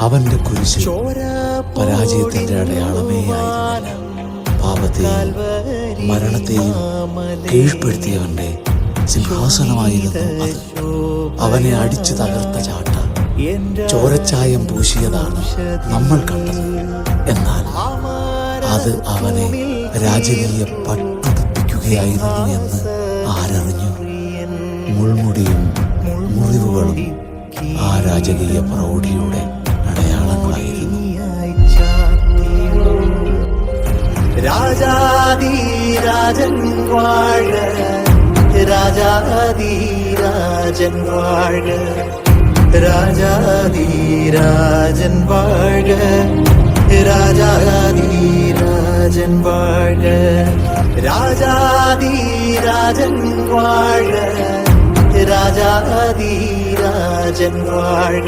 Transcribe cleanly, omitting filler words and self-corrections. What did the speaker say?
അവന്റെ കുരിശ് പരാജയത്തിന്റെ അടയാളമേ ആയിരുന്നു. പാപത്തെയും മരണത്തെയും കീഴ്പ്പെടുത്തിയവന്റെ സിംഹാസനമായിരുന്നു അത്. അവനെ അടിച്ചു തകർത്ത ചാട്ട ചോരച്ചായം പൂശിയതാണ് നമ്മൾ കണ്ടത്. എന്നാൽ അത് അവനെ രാജകീയ പട്ടുടുപ്പിക്കുകയായിരുന്നു എന്ന് ആരറിഞ്ഞു? മുൾമുടിയും മുറിവുകളും ആ രാജകീയ പ്രൗഢിയുടെ അടയാളങ്ങളായിരുന്നു. രാജാധിരാജൻ വാഴ, രാജാധിരാജൻ വാഴ, രാജാധിരാജൻ വാഴ, രാജാധിരാജൻ വാഴ, രാജാധിരാജൻ വാഴ, രാജാധിരാജൻ വാഴ.